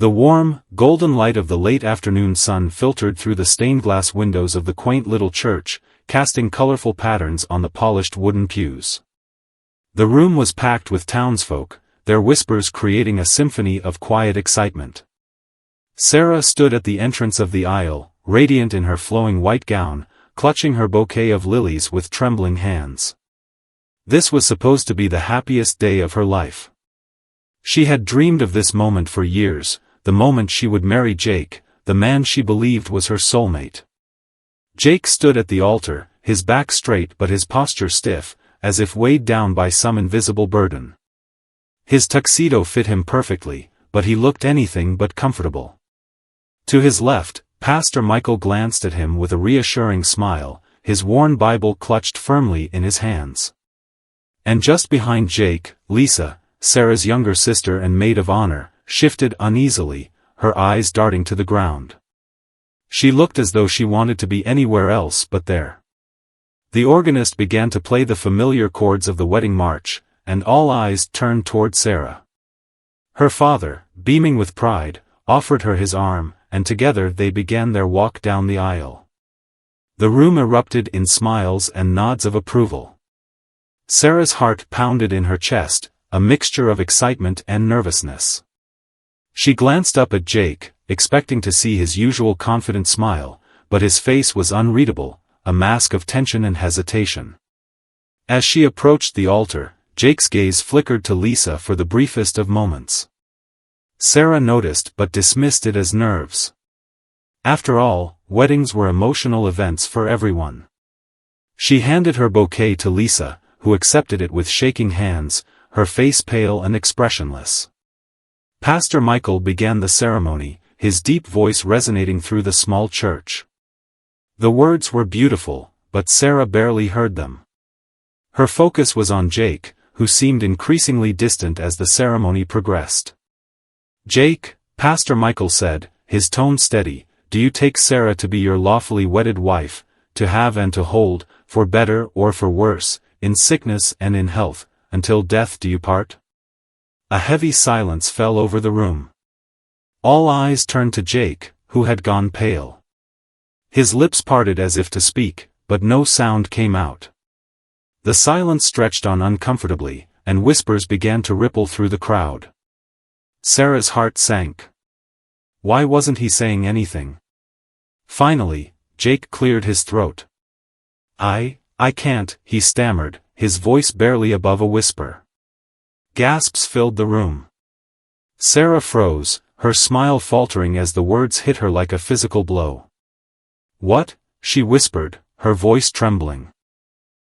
The warm, golden light of the late afternoon sun filtered through the stained-glass windows of the quaint little church, casting colorful patterns on the polished wooden pews. The room was packed with townsfolk, their whispers creating a symphony of quiet excitement. Sarah stood at the entrance of the aisle, radiant in her flowing white gown, clutching her bouquet of lilies with trembling hands. This was supposed to be the happiest day of her life. She had dreamed of this moment for years, the moment she would marry Jake, the man she believed was her soulmate. Jake stood at the altar, his back straight but his posture stiff, as if weighed down by some invisible burden. His tuxedo fit him perfectly, but he looked anything but comfortable. To his left, Pastor Michael glanced at him with a reassuring smile, his worn Bible clutched firmly in his hands. And just behind Jake, Lisa, Sarah's younger sister and maid of honor, shifted uneasily, her eyes darting to the ground. She looked as though she wanted to be anywhere else but there. The organist began to play the familiar chords of the wedding march, and all eyes turned toward Sarah. Her father, beaming with pride, offered her his arm, and together they began their walk down the aisle. The room erupted in smiles and nods of approval. Sarah's heart pounded in her chest, a mixture of excitement and nervousness. She glanced up at Jake, expecting to see his usual confident smile, but his face was unreadable, a mask of tension and hesitation. As she approached the altar, Jake's gaze flickered to Lisa for the briefest of moments. Sarah noticed but dismissed it as nerves. After all, weddings were emotional events for everyone. She handed her bouquet to Lisa, who accepted it with shaking hands, her face pale and expressionless. Pastor Michael began the ceremony, his deep voice resonating through the small church. The words were beautiful, but Sarah barely heard them. Her focus was on Jake, who seemed increasingly distant as the ceremony progressed. "Jake," Pastor Michael said, his tone steady, "do you take Sarah to be your lawfully wedded wife, to have and to hold, for better or for worse, in sickness and in health, until death do you part?" A heavy silence fell over the room. All eyes turned to Jake, who had gone pale. His lips parted as if to speak, but no sound came out. The silence stretched on uncomfortably, and whispers began to ripple through the crowd. Sarah's heart sank. Why wasn't he saying anything? Finally, Jake cleared his throat. I can't," he stammered, his voice barely above a whisper. Gasps filled the room. Sarah froze, her smile faltering as the words hit her like a physical blow. "What?" she whispered, her voice trembling.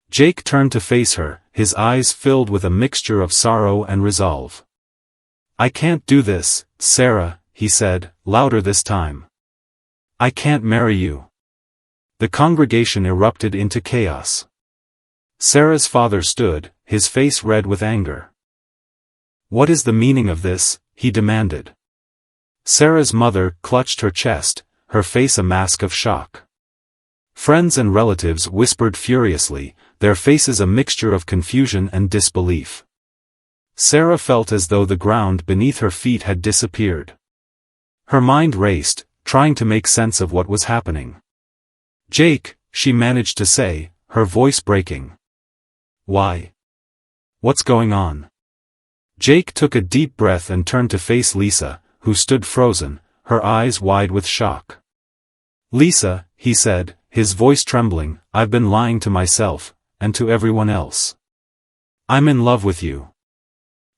Jake turned to face her, his eyes filled with a mixture of sorrow and resolve. "I can't do this, Sarah," he said, louder this time. "I can't marry you." The congregation erupted into chaos. Sarah's father stood, his face red with anger. "What is the meaning of this?" he demanded. Sarah's mother clutched her chest, her face a mask of shock. Friends and relatives whispered furiously, their faces a mixture of confusion and disbelief. Sarah felt as though the ground beneath her feet had disappeared. Her mind raced, trying to make sense of what was happening. "Jake," she managed to say, her voice breaking. "Why? What's going on?" Jake took a deep breath and turned to face Lisa, who stood frozen, her eyes wide with shock. "Lisa," he said, his voice trembling, "I've been lying to myself, and to everyone else. I'm in love with you."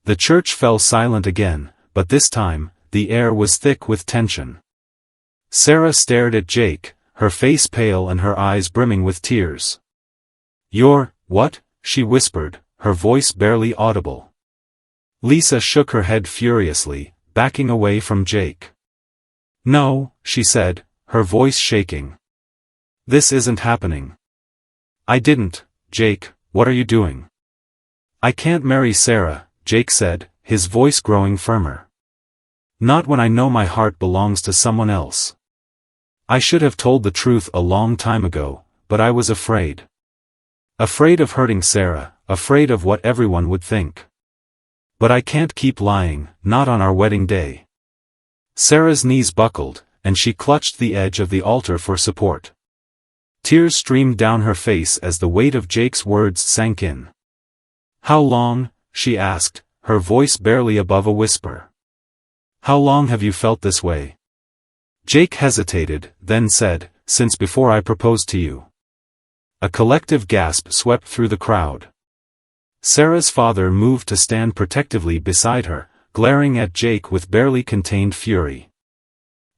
The church fell silent again, but this time, the air was thick with tension. Sarah stared at Jake, her face pale and her eyes brimming with tears. "You're, what?" she whispered, her voice barely audible. Lisa shook her head furiously, backing away from Jake. "No," she said, her voice shaking. "This isn't happening." "I didn't, Jake, what are you doing?" "I can't marry Sarah," Jake said, his voice growing firmer. "Not when I know my heart belongs to someone else. I should have told the truth a long time ago, but I was afraid. Afraid of hurting Sarah, afraid of what everyone would think. But I can't keep lying, not on our wedding day." Sarah's knees buckled, and she clutched the edge of the altar for support. Tears streamed down her face as the weight of Jake's words sank in. "How long?" she asked, her voice barely above a whisper. "How long have you felt this way?" Jake hesitated, then said, "Since before I proposed to you." A collective gasp swept through the crowd. Sarah's father moved to stand protectively beside her, glaring at Jake with barely contained fury.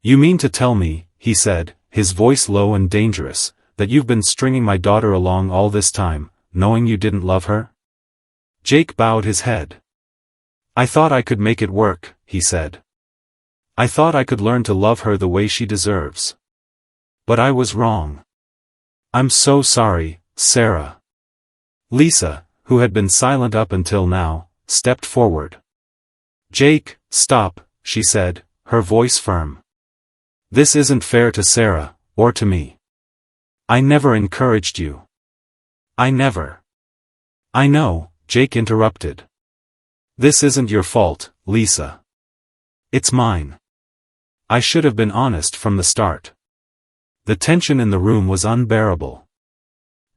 "You mean to tell me," he said, his voice low and dangerous, "that you've been stringing my daughter along all this time, knowing you didn't love her?" Jake bowed his head. "I thought I could make it work," he said. "I thought I could learn to love her the way she deserves. But I was wrong. I'm so sorry, Sarah." Lisa, who had been silent up until now, stepped forward. "Jake, stop," she said, her voice firm. "This isn't fair to Sarah, or to me. I never encouraged you. I never." "I know," Jake interrupted. "This isn't your fault, Lisa. It's mine. I should have been honest from the start." The tension in the room was unbearable.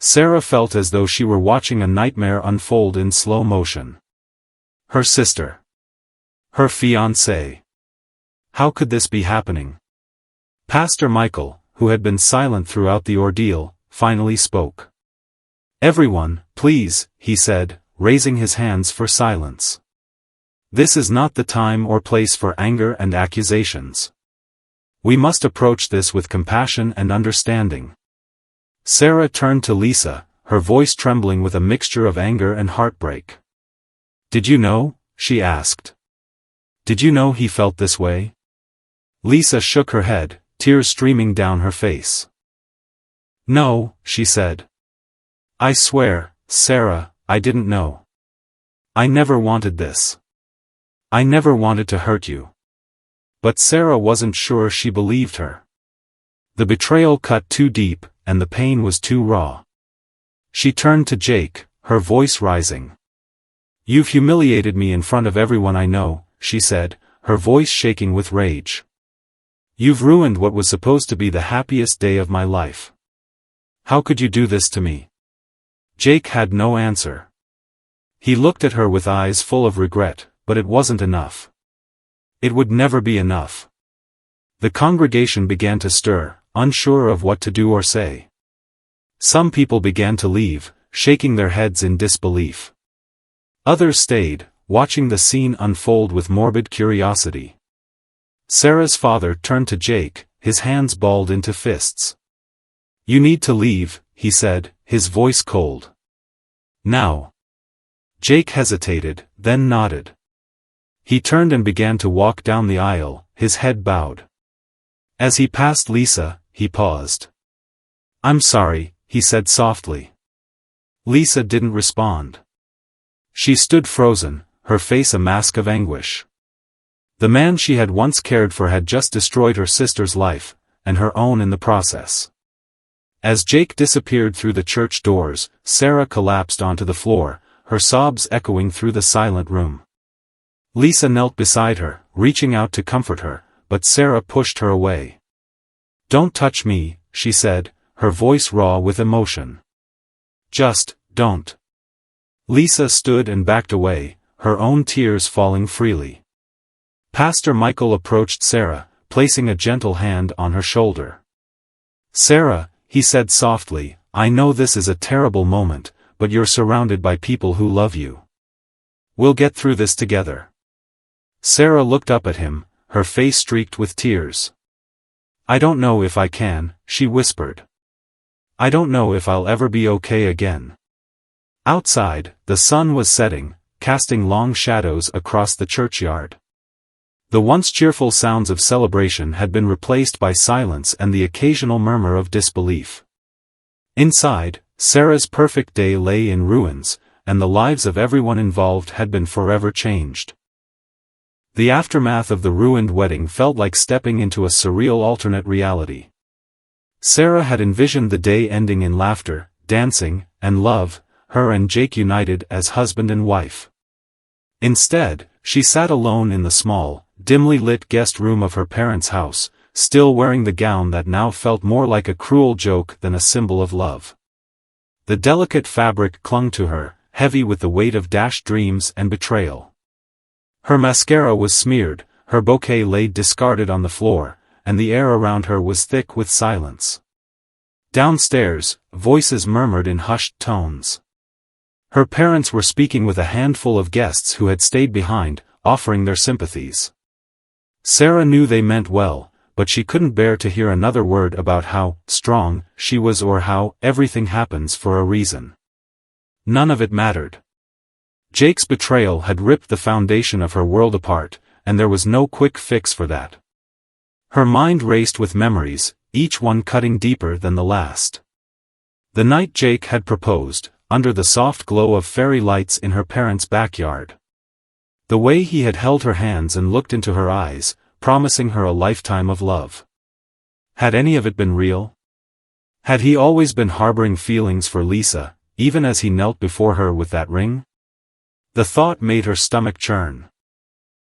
Sarah felt as though she were watching a nightmare unfold in slow motion. Her sister. Her fiancé. How could this be happening? Pastor Michael, who had been silent throughout the ordeal, finally spoke. "Everyone, please," he said, raising his hands for silence. "This is not the time or place for anger and accusations. We must approach this with compassion and understanding." Sarah turned to Lisa, her voice trembling with a mixture of anger and heartbreak. "Did you know?" she asked. "Did you know he felt this way?" Lisa shook her head, tears streaming down her face. "No," she said. "I swear, Sarah, I didn't know. I never wanted this. I never wanted to hurt you." But Sarah wasn't sure she believed her. The betrayal cut too deep, and the pain was too raw. She turned to Jake, her voice rising. "You've humiliated me in front of everyone I know," she said, her voice shaking with rage. "You've ruined what was supposed to be the happiest day of my life. How could you do this to me?" Jake had no answer. He looked at her with eyes full of regret, but it wasn't enough. It would never be enough. The congregation began to stir, unsure of what to do or say. Some people began to leave, shaking their heads in disbelief. Others stayed, watching the scene unfold with morbid curiosity. Sarah's father turned to Jake, his hands balled into fists. "You need to leave," he said, his voice cold. "Now." Jake hesitated, then nodded. He turned and began to walk down the aisle, his head bowed. As he passed Lisa, he paused. "I'm sorry," he said softly. Lisa didn't respond. She stood frozen, her face a mask of anguish. The man she had once cared for had just destroyed her sister's life, and her own in the process. As Jake disappeared through the church doors, Sarah collapsed onto the floor, her sobs echoing through the silent room. Lisa knelt beside her, reaching out to comfort her, but Sarah pushed her away. "Don't touch me," she said, her voice raw with emotion. "Just, don't." Lisa stood and backed away, her own tears falling freely. Pastor Michael approached Sarah, placing a gentle hand on her shoulder. "Sarah," he said softly, "I know this is a terrible moment, but you're surrounded by people who love you. We'll get through this together." Sarah looked up at him, her face streaked with tears. "I don't know if I can," she whispered. "I don't know if I'll ever be okay again." Outside, the sun was setting, casting long shadows across the churchyard. The once cheerful sounds of celebration had been replaced by silence and the occasional murmur of disbelief. Inside, Sarah's perfect day lay in ruins, and the lives of everyone involved had been forever changed. The aftermath of the ruined wedding felt like stepping into a surreal alternate reality. Sarah had envisioned the day ending in laughter, dancing, and love, her and Jake united as husband and wife. Instead, she sat alone in the small, dimly lit guest room of her parents' house, still wearing the gown that now felt more like a cruel joke than a symbol of love. The delicate fabric clung to her, heavy with the weight of dashed dreams and betrayal. Her mascara was smeared, her bouquet lay discarded on the floor, and the air around her was thick with silence. Downstairs, voices murmured in hushed tones. Her parents were speaking with a handful of guests who had stayed behind, offering their sympathies. Sarah knew they meant well, but she couldn't bear to hear another word about how strong she was or how everything happens for a reason. None of it mattered. Jake's betrayal had ripped the foundation of her world apart, and there was no quick fix for that. Her mind raced with memories, each one cutting deeper than the last. The night Jake had proposed, under the soft glow of fairy lights in her parents' backyard. The way he had held her hands and looked into her eyes, promising her a lifetime of love. Had any of it been real? Had he always been harboring feelings for Lisa, even as he knelt before her with that ring? The thought made her stomach churn.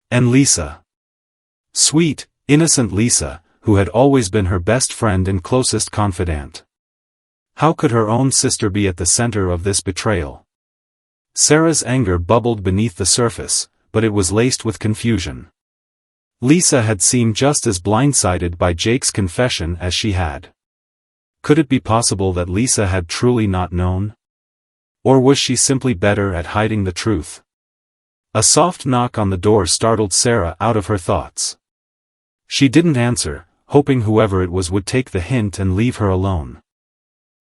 And Lisa. Sweet, innocent Lisa, who had always been her best friend and closest confidant. How could her own sister be at the center of this betrayal? Sarah's anger bubbled beneath the surface, but it was laced with confusion. Lisa had seemed just as blindsided by Jake's confession as she had. Could it be possible that Lisa had truly not known? Or was she simply better at hiding the truth? A soft knock on the door startled Sarah out of her thoughts. She didn't answer, hoping whoever it was would take the hint and leave her alone.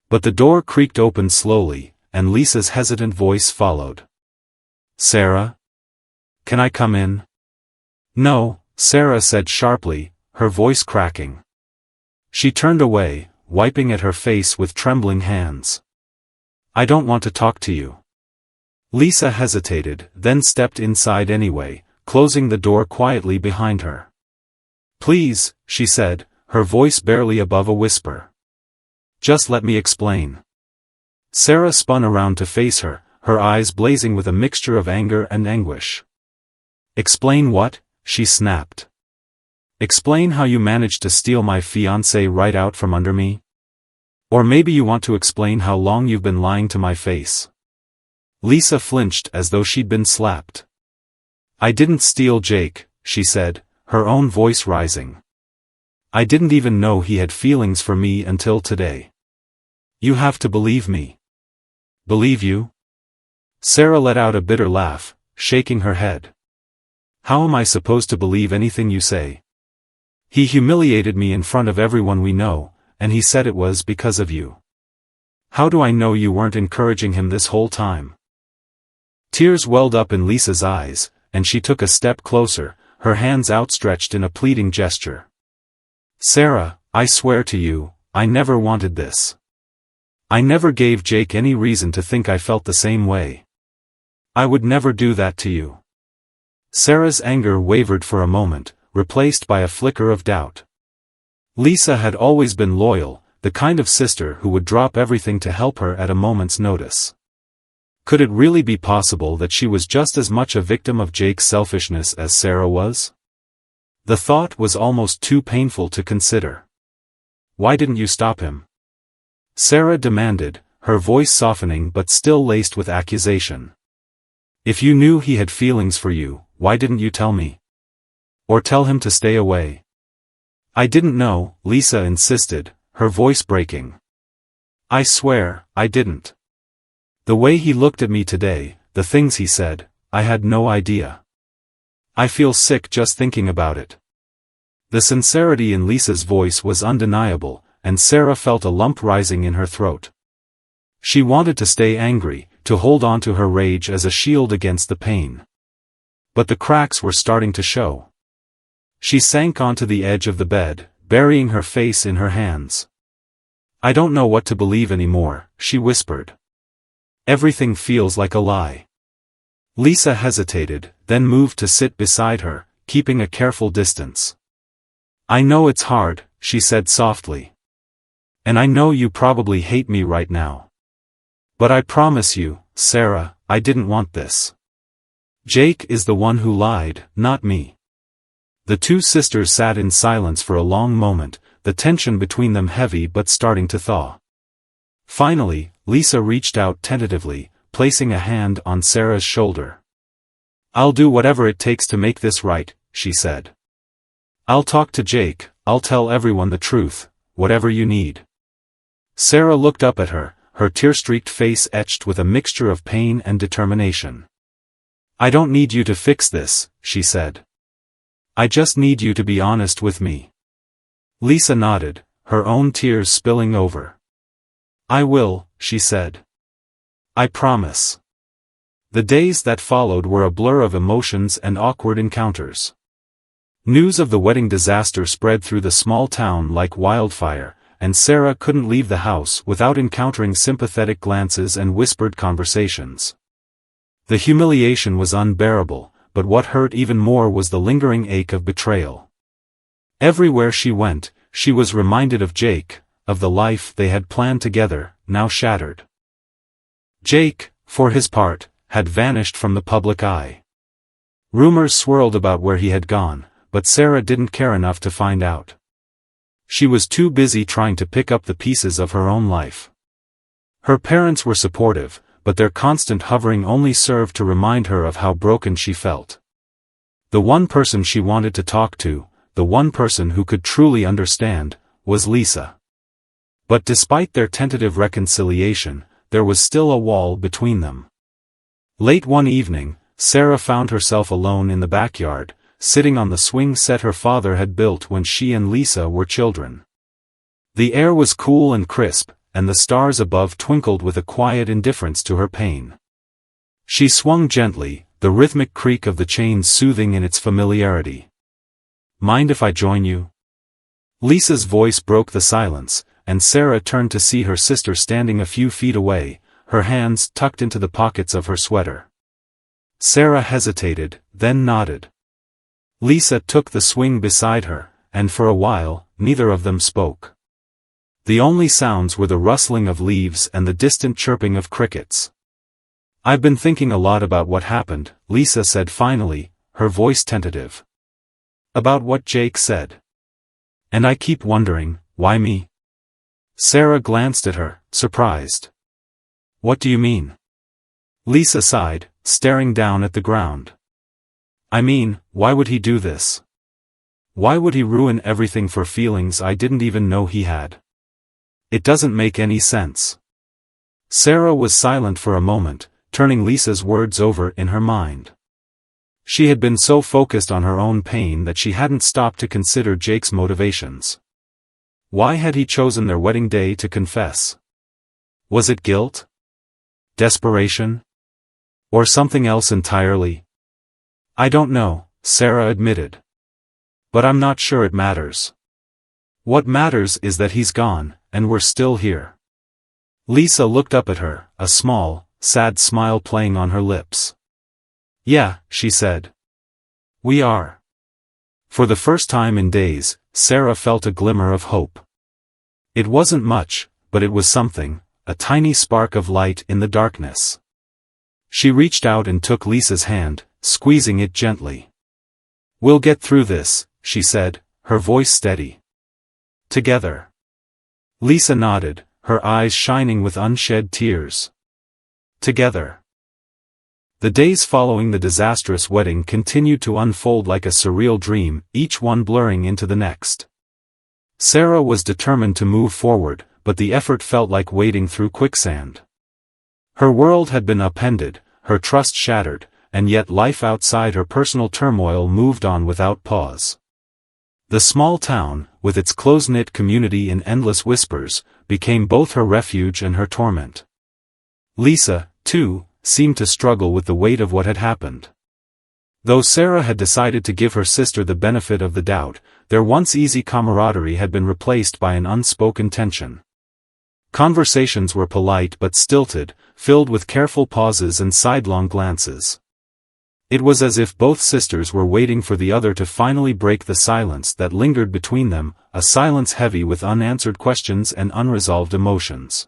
But the door creaked open slowly, and Lisa's hesitant voice followed. "Sarah? Can I come in?" "No," Sarah said sharply, her voice cracking. She turned away, wiping at her face with trembling hands. "I don't want to talk to you." Lisa hesitated, then stepped inside anyway, closing the door quietly behind her. "Please," she said, her voice barely above a whisper. "Just let me explain." Sarah spun around to face her, her eyes blazing with a mixture of anger and anguish. "Explain what?" she snapped. "Explain how you managed to steal my fiancé right out from under me? Or maybe you want to explain how long you've been lying to my face." Lisa flinched as though she'd been slapped. "I didn't steal Jake," she said, her own voice rising. "I didn't even know he had feelings for me until today. You have to believe me." "Believe you?" Sarah let out a bitter laugh, shaking her head. "How am I supposed to believe anything you say? He humiliated me in front of everyone we know, and he said it was because of you. How do I know you weren't encouraging him this whole time?" Tears welled up in Lisa's eyes, and she took a step closer, her hands outstretched in a pleading gesture. "Sarah, I swear to you, I never wanted this. I never gave Jake any reason to think I felt the same way. I would never do that to you." Sarah's anger wavered for a moment, replaced by a flicker of doubt. Lisa had always been loyal, the kind of sister who would drop everything to help her at a moment's notice. Could it really be possible that she was just as much a victim of Jake's selfishness as Sarah was? The thought was almost too painful to consider. "Why didn't you stop him?" Sarah demanded, her voice softening but still laced with accusation. "If you knew he had feelings for you, why didn't you tell me? Or tell him to stay away?" "I didn't know," Lisa insisted, her voice breaking. "I swear, I didn't. The way he looked at me today, the things he said, I had no idea. I feel sick just thinking about it." The sincerity in Lisa's voice was undeniable, and Sarah felt a lump rising in her throat. She wanted to stay angry, to hold on to her rage as a shield against the pain. But the cracks were starting to show. She sank onto the edge of the bed, burying her face in her hands. "I don't know what to believe anymore," she whispered. "Everything feels like a lie." Lisa hesitated, then moved to sit beside her, keeping a careful distance. "I know it's hard," she said softly. "And I know you probably hate me right now. But I promise you, Sarah, I didn't want this. Jake is the one who lied, not me. The two sisters sat in silence for a long moment, the tension between them heavy but starting to thaw. Finally, Lisa reached out tentatively, placing a hand on Sarah's shoulder. "I'll do whatever it takes to make this right," she said. "I'll talk to Jake, I'll tell everyone the truth, whatever you need." Sarah looked up at her, her tear-streaked face etched with a mixture of pain and determination. "I don't need you to fix this," she said. "I just need you to be honest with me." Lisa nodded, her own tears spilling over. "I will," she said. "I promise." The days that followed were a blur of emotions and awkward encounters. News of the wedding disaster spread through the small town like wildfire, and Sarah couldn't leave the house without encountering sympathetic glances and whispered conversations. The humiliation was unbearable, but what hurt even more was the lingering ache of betrayal. Everywhere she went, she was reminded of Jake, of the life they had planned together, now shattered. Jake, for his part, had vanished from the public eye. Rumors swirled about where he had gone, but Sarah didn't care enough to find out. She was too busy trying to pick up the pieces of her own life. Her parents were supportive, but their constant hovering only served to remind her of how broken she felt. The one person she wanted to talk to, the one person who could truly understand, was Lisa. But despite their tentative reconciliation, there was still a wall between them. Late one evening, Sarah found herself alone in the backyard, sitting on the swing set her father had built when she and Lisa were children. The air was cool and crisp, and the stars above twinkled with a quiet indifference to her pain. She swung gently, the rhythmic creak of the chains soothing in its familiarity. "Mind if I join you?" Lisa's voice broke the silence, and Sarah turned to see her sister standing a few feet away, her hands tucked into the pockets of her sweater. Sarah hesitated, then nodded. Lisa took the swing beside her, and for a while, neither of them spoke. The only sounds were the rustling of leaves and the distant chirping of crickets. "I've been thinking a lot about what happened," Lisa said finally, her voice tentative. "About what Jake said. And I keep wondering, why me?" Sarah glanced at her, surprised. "What do you mean?" Lisa sighed, staring down at the ground. "I mean, why would he do this? Why would he ruin everything for feelings I didn't even know he had? It doesn't make any sense." Sarah was silent for a moment, turning Lisa's words over in her mind. She had been so focused on her own pain that she hadn't stopped to consider Jake's motivations. Why had he chosen their wedding day to confess? Was it guilt? Desperation? Or something else entirely? "I don't know," Sarah admitted. "But I'm not sure it matters. What matters is that he's gone, and we're still here." Lisa looked up at her, a small, sad smile playing on her lips. "Yeah," she said. "We are." For the first time in days, Sarah felt a glimmer of hope. It wasn't much, but it was something, a tiny spark of light in the darkness. She reached out and took Lisa's hand, squeezing it gently. "We'll get through this," she said, her voice steady. "Together." Lisa nodded, her eyes shining with unshed tears. "Together." The days following the disastrous wedding continued to unfold like a surreal dream, each one blurring into the next. Sarah was determined to move forward, but the effort felt like wading through quicksand. Her world had been upended, her trust shattered, and yet life outside her personal turmoil moved on without pause. The small town, with its close-knit community in endless whispers, became both her refuge and her torment. Lisa, too, seemed to struggle with the weight of what had happened. Though Sarah had decided to give her sister the benefit of the doubt, their once easy camaraderie had been replaced by an unspoken tension. Conversations were polite but stilted, filled with careful pauses and sidelong glances. It was as if both sisters were waiting for the other to finally break the silence that lingered between them, a silence heavy with unanswered questions and unresolved emotions.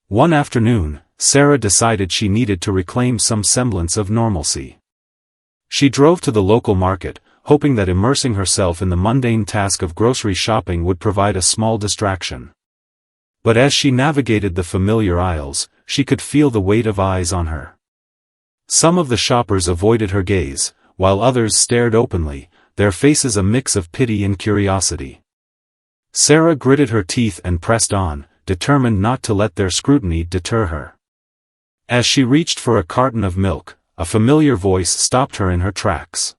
One afternoon, Sarah decided she needed to reclaim some semblance of normalcy. She drove to the local market, hoping that immersing herself in the mundane task of grocery shopping would provide a small distraction. But as she navigated the familiar aisles, she could feel the weight of eyes on her. Some of the shoppers avoided her gaze, while others stared openly, their faces a mix of pity and curiosity. Sarah gritted her teeth and pressed on, determined not to let their scrutiny deter her. As she reached for a carton of milk, a familiar voice stopped her in her tracks.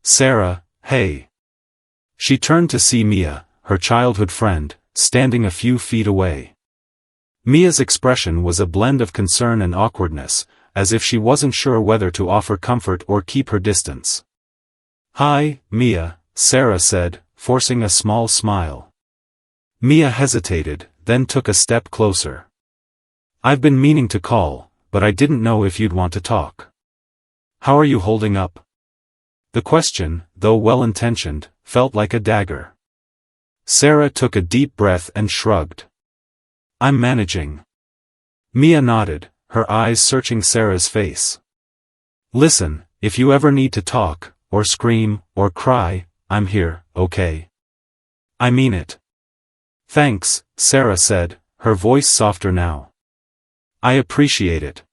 "Sarah, hey." She turned to see Mia, her childhood friend, standing a few feet away. Mia's expression was a blend of concern and awkwardness, as if she wasn't sure whether to offer comfort or keep her distance. "Hi, Mia," Sarah said, forcing a small smile. Mia hesitated, then took a step closer. "I've been meaning to call, but I didn't know if you'd want to talk. How are you holding up?" The question, though well-intentioned, felt like a dagger. Sarah took a deep breath and shrugged. "I'm managing." Mia nodded, her eyes searching Sarah's face. "Listen, if you ever need to talk, or scream, or cry, I'm here, okay? I mean it." "Thanks," Sarah said, her voice softer now. "I appreciate it."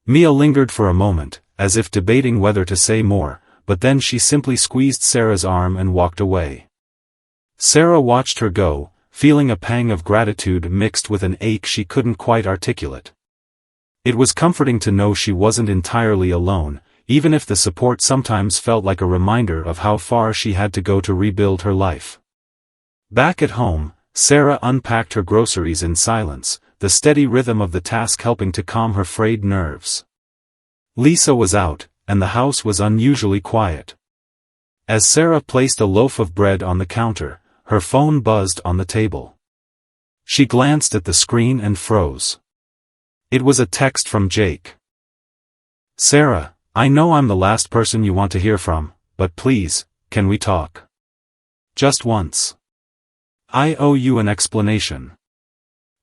Mia lingered for a moment, as if debating whether to say more, but then she simply squeezed Sarah's arm and walked away. Sarah watched her go, feeling a pang of gratitude mixed with an ache she couldn't quite articulate. It was comforting to know she wasn't entirely alone, even if the support sometimes felt like a reminder of how far she had to go to rebuild her life. Back at home, Sarah unpacked her groceries in silence, the steady rhythm of the task helping to calm her frayed nerves. Lisa was out, and the house was unusually quiet. As Sarah placed a loaf of bread on the counter, her phone buzzed on the table. She glanced at the screen and froze. It was a text from Jake. "Sarah, I know I'm the last person you want to hear from, but please, can we talk? Just once. I owe you an explanation."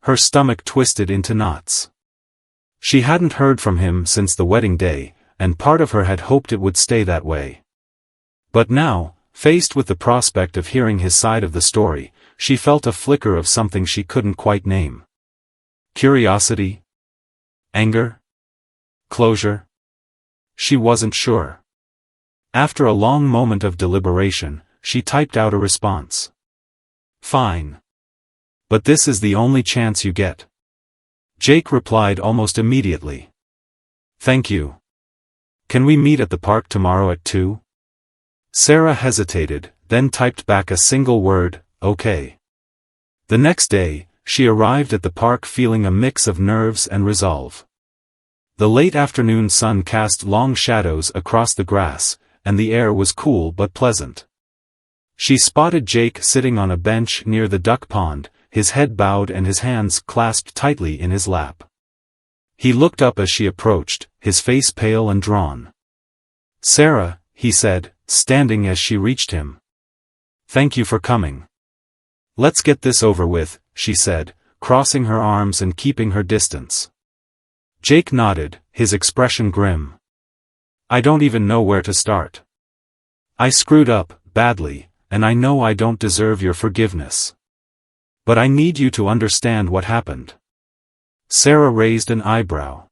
Her stomach twisted into knots. She hadn't heard from him since the wedding day, and part of her had hoped it would stay that way. But now, faced with the prospect of hearing his side of the story, she felt a flicker of something she couldn't quite name. Curiosity? Anger? Closure? She wasn't sure. After a long moment of deliberation, she typed out a response. "Fine. But this is the only chance you get." Jake replied almost immediately. "Thank you. Can we meet at the park tomorrow at 2? Sarah hesitated, then typed back a single word, "Okay." The next day, she arrived at the park feeling a mix of nerves and resolve. The late afternoon sun cast long shadows across the grass, and the air was cool but pleasant. She spotted Jake sitting on a bench near the duck pond, his head bowed and his hands clasped tightly in his lap. He looked up as she approached, his face pale and drawn. "Sarah," he said, standing as she reached him. "Thank you for coming. Let's get this over with," she said, crossing her arms and keeping her distance. Jake nodded, his expression grim. "I don't even know where to start. I screwed up, badly, and I know I don't deserve your forgiveness. But I need you to understand what happened." Sarah raised an eyebrow.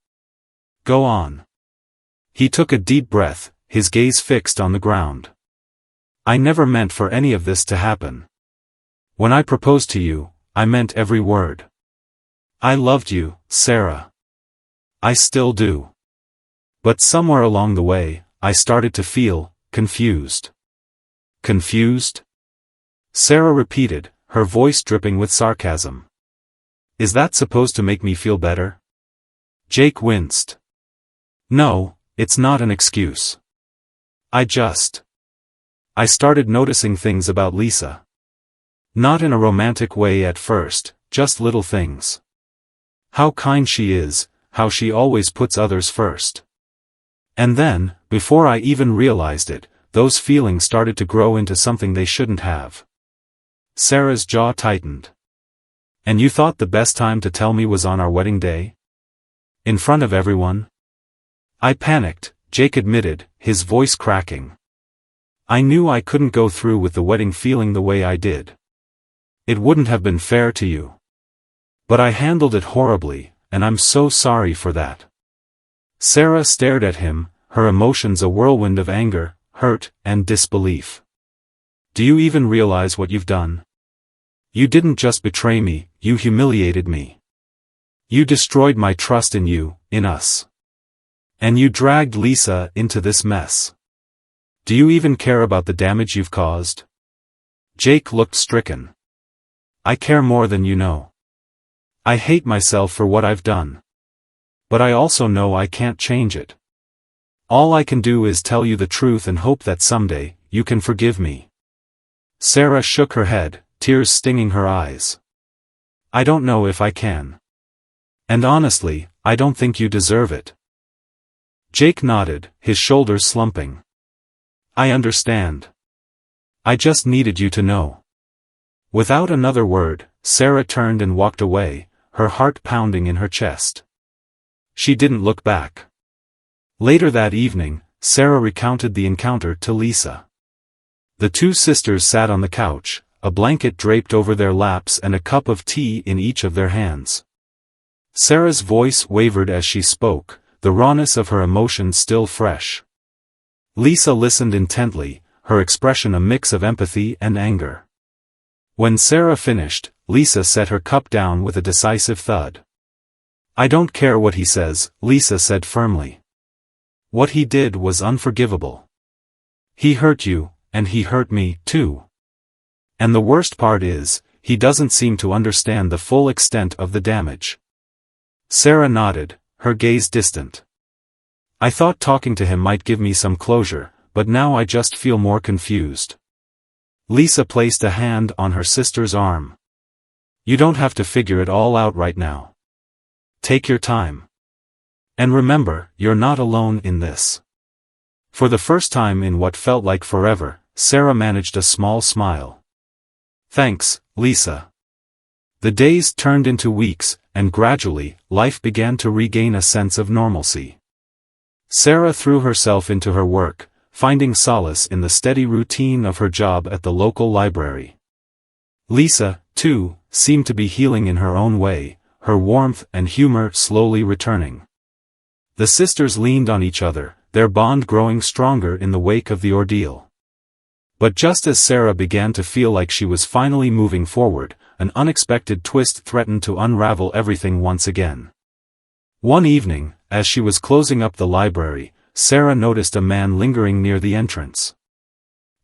"Go on." He took a deep breath, his gaze fixed on the ground. "I never meant for any of this to happen. When I proposed to you, I meant every word. I loved you, Sarah. I still do. But somewhere along the way, I started to feel confused." "Confused?" Sarah repeated, her voice dripping with sarcasm. "Is that supposed to make me feel better?" Jake winced. "No, it's not an excuse. I started noticing things about Lisa. Not in a romantic way at first, just little things. How kind she is, how she always puts others first. And then, before I even realized it, those feelings started to grow into something they shouldn't have." Sarah's jaw tightened. "And you thought the best time to tell me was on our wedding day? In front of everyone?" "I panicked," Jake admitted, his voice cracking. I knew I couldn't go through with the wedding feeling the way I did. It wouldn't have been fair to you. But I handled it horribly, and I'm so sorry for that. Sarah stared at him, her emotions a whirlwind of anger, hurt, and disbelief. Do you even realize what you've done? You didn't just betray me, you humiliated me. You destroyed my trust in you, in us. And you dragged Lisa into this mess. Do you even care about the damage you've caused? Jake looked stricken. I care more than you know. I hate myself for what I've done. But I also know I can't change it. All I can do is tell you the truth and hope that someday, you can forgive me. Sarah shook her head, tears stinging her eyes. I don't know if I can. And honestly, I don't think you deserve it. Jake nodded, his shoulders slumping. I understand. I just needed you to know. Without another word, Sarah turned and walked away, her heart pounding in her chest. She didn't look back. Later that evening, Sarah recounted the encounter to Lisa. The two sisters sat on the couch, a blanket draped over their laps and a cup of tea in each of their hands. Sarah's voice wavered as she spoke, the rawness of her emotions still fresh. Lisa listened intently, her expression a mix of empathy and anger. When Sarah finished, Lisa set her cup down with a decisive thud. I don't care what he says, Lisa said firmly. What he did was unforgivable. He hurt you, and he hurt me, too. And the worst part is, he doesn't seem to understand the full extent of the damage. Sarah nodded, her gaze distant. I thought talking to him might give me some closure, but now I just feel more confused. Lisa placed a hand on her sister's arm. You don't have to figure it all out right now. Take your time. And remember, you're not alone in this. For the first time in what felt like forever, Sarah managed a small smile. Thanks, Lisa. The days turned into weeks, and gradually, life began to regain a sense of normalcy. Sarah threw herself into her work, finding solace in the steady routine of her job at the local library. Lisa, too, seemed to be healing in her own way, her warmth and humor slowly returning. The sisters leaned on each other, their bond growing stronger in the wake of the ordeal. But just as Sarah began to feel like she was finally moving forward, an unexpected twist threatened to unravel everything once again. One evening, as she was closing up the library, Sarah noticed a man lingering near the entrance.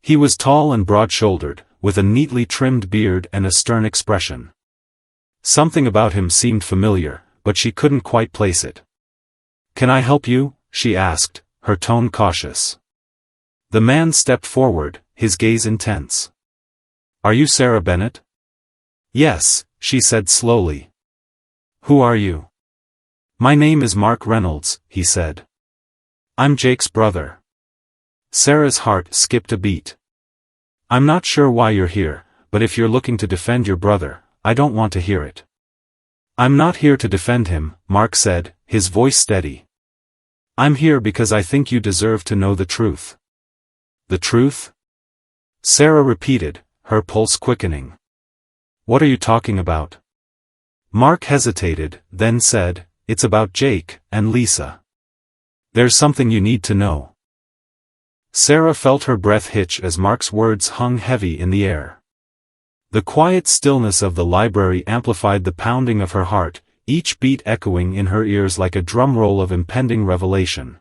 He was tall and broad-shouldered, with a neatly trimmed beard and a stern expression. Something about him seemed familiar, but she couldn't quite place it. Can I help you? She asked, her tone cautious. The man stepped forward, his gaze intense. Are you Sarah Bennett? Yes, she said slowly. Who are you? My name is Mark Reynolds, he said. I'm Jake's brother. Sarah's heart skipped a beat. I'm not sure why you're here, but if you're looking to defend your brother, I don't want to hear it. I'm not here to defend him, Mark said, his voice steady. I'm here because I think you deserve to know the truth. The truth? Sarah repeated, her pulse quickening. What are you talking about? Mark hesitated, then said, It's about Jake and Lisa. There's something you need to know. Sarah felt her breath hitch as Mark's words hung heavy in the air. The quiet stillness of the library amplified the pounding of her heart, each beat echoing in her ears like a drum roll of impending revelation.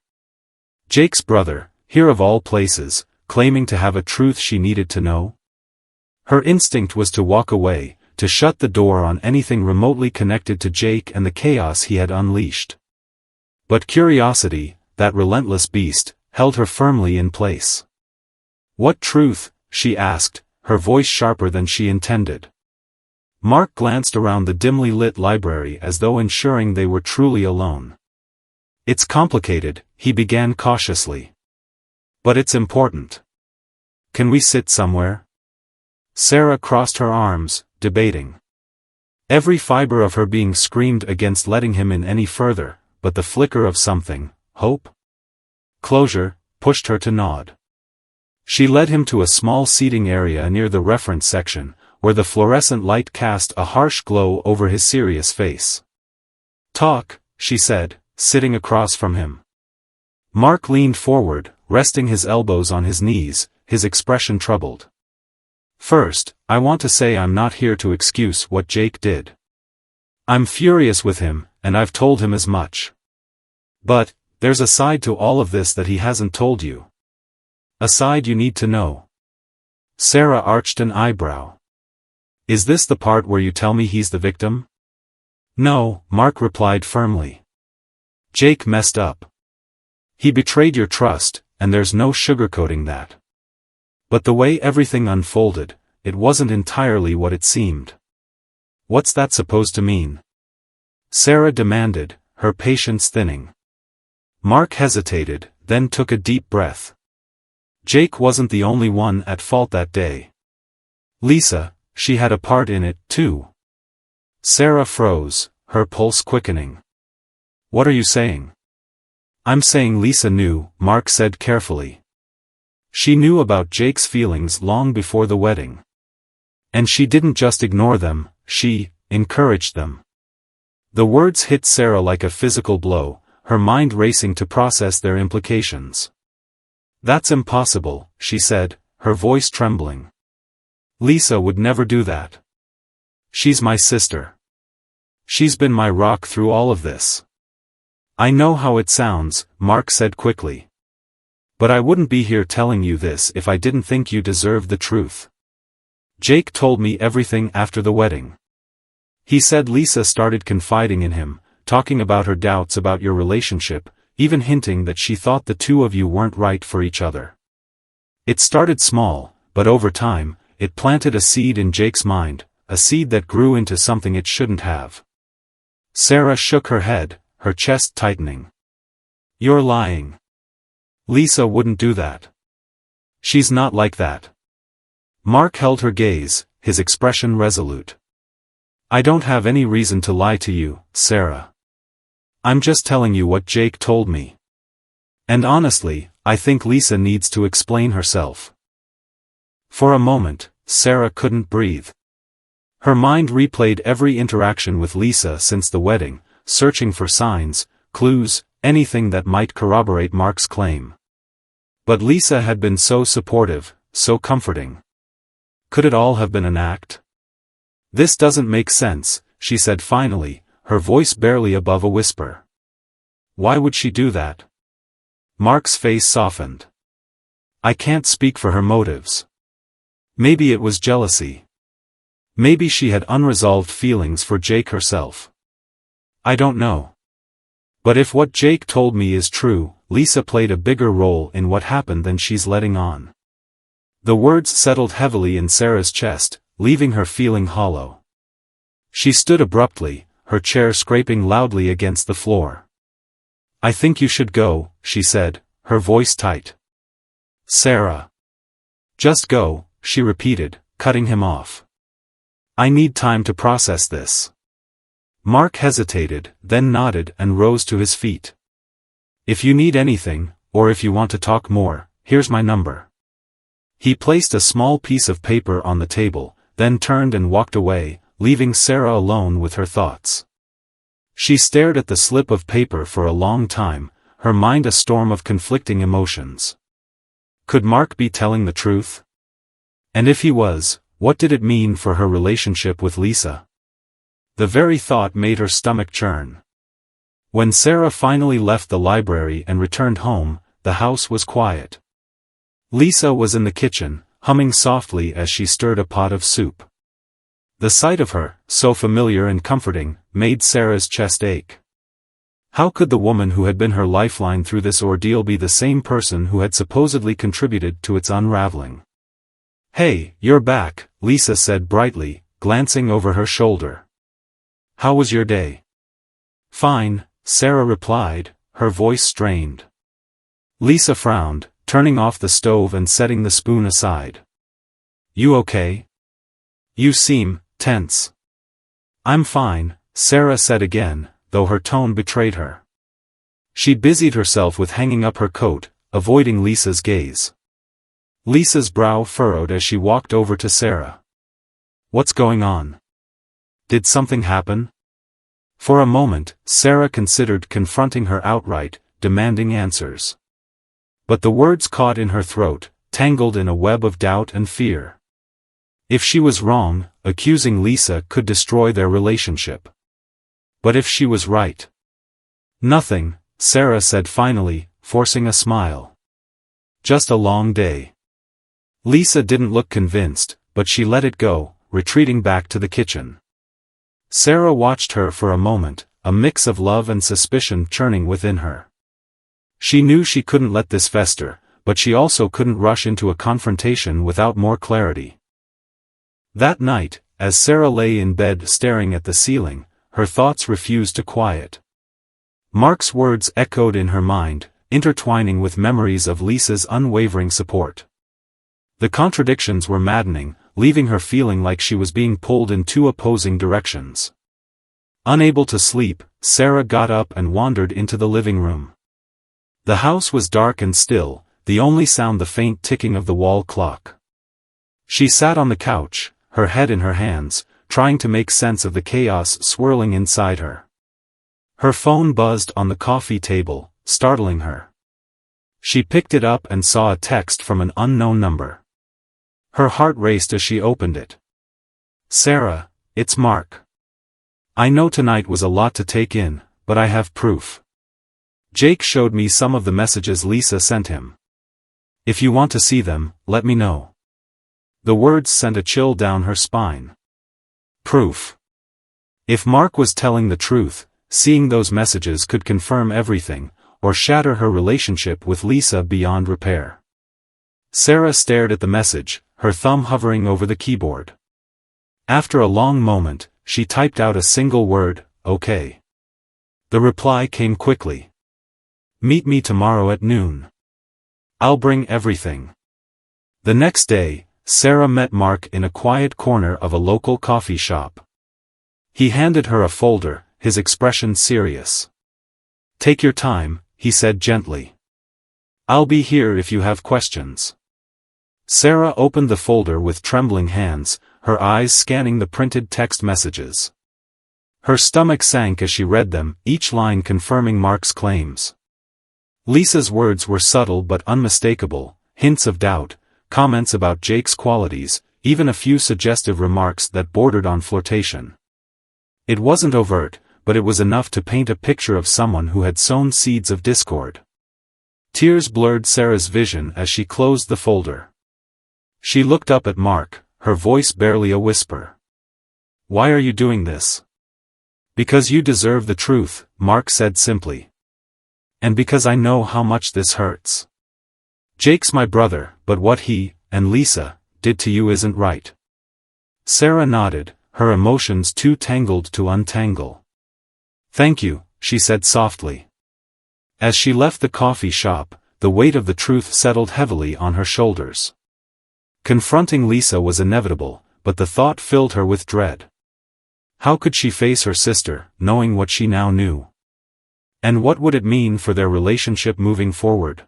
Jake's brother, here of all places, claiming to have a truth she needed to know? Her instinct was to walk away, to shut the door on anything remotely connected to Jake and the chaos he had unleashed. But curiosity, that relentless beast, held her firmly in place. What truth? She asked, her voice sharper than she intended. Mark glanced around the dimly lit library as though ensuring they were truly alone. It's complicated, he began cautiously. But it's important. Can we sit somewhere? Sarah crossed her arms, debating. Every fiber of her being screamed against letting him in any further, but the flicker of something, hope? Closure, pushed her to nod. She led him to a small seating area near the reference section, where the fluorescent light cast a harsh glow over his serious face. "Talk," she said, sitting across from him. Mark leaned forward, resting his elbows on his knees, his expression troubled. "First, I want to say I'm not here to excuse what Jake did. I'm furious with him, and I've told him as much. But, there's a side to all of this that he hasn't told you. A side you need to know." Sarah arched an eyebrow. "Is this the part where you tell me he's the victim?" "No," Mark replied firmly. "Jake messed up. He betrayed your trust, and there's no sugarcoating that. But the way everything unfolded, it wasn't entirely what it seemed." "What's that supposed to mean?" Sarah demanded, her patience thinning. Mark hesitated, then took a deep breath. Jake wasn't the only one at fault that day. Lisa, she had a part in it, too. Sarah froze, her pulse quickening. "What are you saying?" "I'm saying Lisa knew," Mark said carefully. "She knew about Jake's feelings long before the wedding. And she didn't just ignore them, she encouraged them." The words hit Sarah like a physical blow, her mind racing to process their implications. "That's impossible," she said, her voice trembling. "Lisa would never do that. She's my sister. She's been my rock through all of this." "I know how it sounds," Mark said quickly. "But I wouldn't be here telling you this if I didn't think you deserved the truth. Jake told me everything after the wedding. He said Lisa started confiding in him, talking about her doubts about your relationship, even hinting that she thought the two of you weren't right for each other. It started small, but over time, it planted a seed in Jake's mind, a seed that grew into something it shouldn't have." Sarah shook her head, her chest tightening. "You're lying. Lisa wouldn't do that. She's not like that." Mark held her gaze, his expression resolute. "I don't have any reason to lie to you, Sarah. I'm just telling you what Jake told me. And honestly, I think Lisa needs to explain herself." For a moment, Sarah couldn't breathe. Her mind replayed every interaction with Lisa since the wedding, searching for signs, clues, anything that might corroborate Mark's claim. But Lisa had been so supportive, so comforting. Could it all have been an act? "This doesn't make sense," she said finally, her voice barely above a whisper. "Why would she do that?" Mark's face softened. "I can't speak for her motives. Maybe it was jealousy. Maybe she had unresolved feelings for Jake herself. I don't know. But if what Jake told me is true, Lisa played a bigger role in what happened than she's letting on." The words settled heavily in Sarah's chest, leaving her feeling hollow. She stood abruptly, her chair scraping loudly against the floor. "I think you should go," she said, her voice tight. "Sarah." "Just go," she repeated, cutting him off. "I need time to process this." Mark hesitated, then nodded and rose to his feet. "If you need anything, or if you want to talk more, here's my number." He placed a small piece of paper on the table, then turned and walked away, leaving Sarah alone with her thoughts. She stared at the slip of paper for a long time, her mind a storm of conflicting emotions. Could Mark be telling the truth? And if he was, what did it mean for her relationship with Lisa? The very thought made her stomach churn. When Sarah finally left the library and returned home, the house was quiet. Lisa was in the kitchen, humming softly as she stirred a pot of soup. The sight of her, so familiar and comforting, made Sarah's chest ache. How could the woman who had been her lifeline through this ordeal be the same person who had supposedly contributed to its unraveling? "Hey, you're back," Lisa said brightly, glancing over her shoulder. "How was your day?" "Fine," Sarah replied, her voice strained. Lisa frowned, turning off the stove and setting the spoon aside. "You okay? You seem tense." "I'm fine," Sarah said again, though her tone betrayed her. She busied herself with hanging up her coat, avoiding Lisa's gaze. Lisa's brow furrowed as she walked over to Sarah. What's going on? Did something happen? For a moment, Sarah considered confronting her outright, demanding answers. But the words caught in her throat, tangled in a web of doubt and fear. If she was wrong, accusing Lisa could destroy their relationship. But if she was right? Nothing, Sarah said finally, forcing a smile. Just a long day. Lisa didn't look convinced, but she let it go, retreating back to the kitchen. Sarah watched her for a moment, a mix of love and suspicion churning within her. She knew she couldn't let this fester, but she also couldn't rush into a confrontation without more clarity. That night, as Sarah lay in bed staring at the ceiling, her thoughts refused to quiet. Mark's words echoed in her mind, intertwining with memories of Lisa's unwavering support. The contradictions were maddening, leaving her feeling like she was being pulled in two opposing directions. Unable to sleep, Sarah got up and wandered into the living room. The house was dark and still, the only sound the faint ticking of the wall clock. She sat on the couch, her head in her hands, trying to make sense of the chaos swirling inside her. Her phone buzzed on the coffee table, startling her. She picked it up and saw a text from an unknown number. Her heart raced as she opened it. Sarah, it's Mark. I know tonight was a lot to take in, but I have proof. Jake showed me some of the messages Lisa sent him. If you want to see them, let me know. The words sent a chill down her spine. Proof. If Mark was telling the truth, seeing those messages could confirm everything, or shatter her relationship with Lisa beyond repair. Sarah stared at the message, her thumb hovering over the keyboard. After a long moment, she typed out a single word, okay. The reply came quickly. Meet me tomorrow at noon. I'll bring everything. The next day, Sarah met Mark in a quiet corner of a local coffee shop. He handed her a folder, his expression serious. Take your time, he said gently. I'll be here if you have questions. Sarah opened the folder with trembling hands, her eyes scanning the printed text messages. Her stomach sank as she read them, each line confirming Mark's claims. Lisa's words were subtle but unmistakable, hints of doubt, comments about Jake's qualities, even a few suggestive remarks that bordered on flirtation. It wasn't overt, but it was enough to paint a picture of someone who had sown seeds of discord. Tears blurred Sarah's vision as she closed the folder. She looked up at Mark, her voice barely a whisper. Why are you doing this? Because you deserve the truth, Mark said simply. And because I know how much this hurts. Jake's my brother, but what he, and Lisa, did to you isn't right. Sarah nodded, her emotions too tangled to untangle. Thank you, she said softly. As she left the coffee shop, the weight of the truth settled heavily on her shoulders. Confronting Lisa was inevitable, but the thought filled her with dread. How could she face her sister, knowing what she now knew? And what would it mean for their relationship moving forward?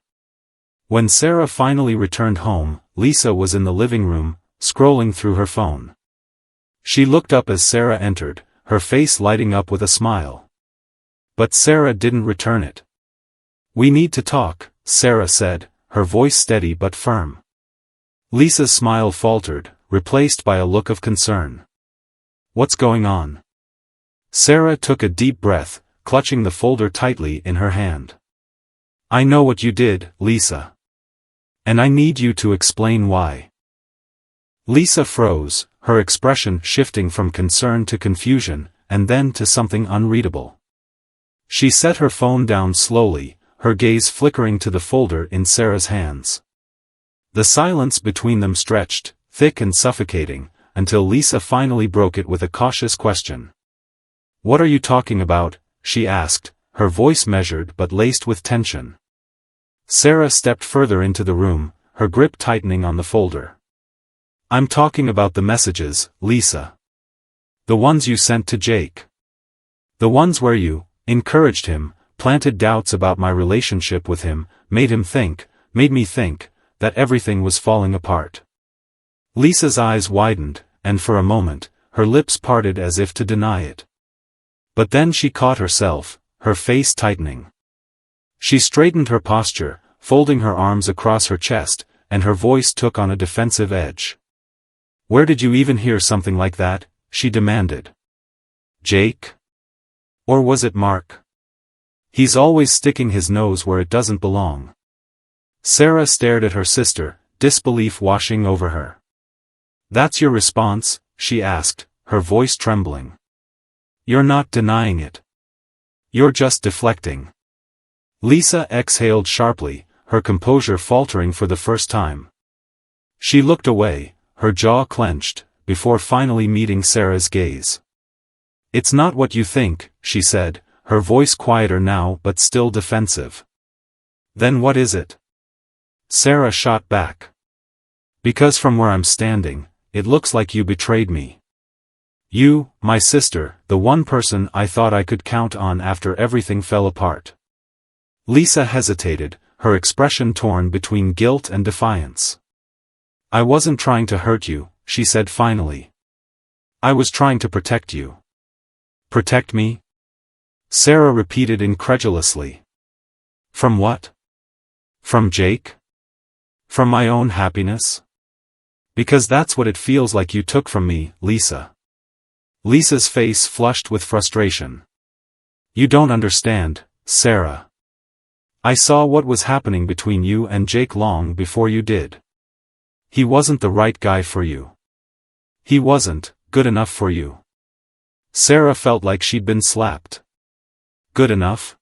When Sarah finally returned home, Lisa was in the living room, scrolling through her phone. She looked up as Sarah entered, her face lighting up with a smile. But Sarah didn't return it. We need to talk, Sarah said, her voice steady but firm. Lisa's smile faltered, replaced by a look of concern. What's going on? Sarah took a deep breath, clutching the folder tightly in her hand. I know what you did, Lisa. And I need you to explain why. Lisa froze, her expression shifting from concern to confusion, and then to something unreadable. She set her phone down slowly, her gaze flickering to the folder in Sarah's hands. The silence between them stretched, thick and suffocating, until Lisa finally broke it with a cautious question. What are you talking about? She asked, her voice measured but laced with tension. Sarah stepped further into the room, her grip tightening on the folder. I'm talking about the messages, Lisa. The ones you sent to Jake. The ones where you encouraged him, planted doubts about my relationship with him, made me think, that everything was falling apart. Lisa's eyes widened, and for a moment, her lips parted as if to deny it. But then she caught herself, her face tightening. She straightened her posture, folding her arms across her chest, and her voice took on a defensive edge. "Where did you even hear something like that?" she demanded. "Jake? Or was it Mark? He's always sticking his nose where it doesn't belong." Sarah stared at her sister, disbelief washing over her. "That's your response?" she asked, her voice trembling. "You're not denying it. You're just deflecting." Lisa exhaled sharply, her composure faltering for the first time. She looked away, her jaw clenched, before finally meeting Sarah's gaze. "It's not what you think," she said, her voice quieter now but still defensive. "Then what is it?" Sarah shot back. "Because from where I'm standing, it looks like you betrayed me. You, my sister, the one person I thought I could count on after everything fell apart." Lisa hesitated, her expression torn between guilt and defiance. "I wasn't trying to hurt you," she said finally. "I was trying to protect you." "Protect me?" Sarah repeated incredulously. "From what? From Jake? From my own happiness? Because that's what it feels like you took from me, Lisa." Lisa's face flushed with frustration. "You don't understand, Sarah. I saw what was happening between you and Jake long before you did. He wasn't the right guy for you. He wasn't good enough for you." Sarah felt like she'd been slapped. "Good enough?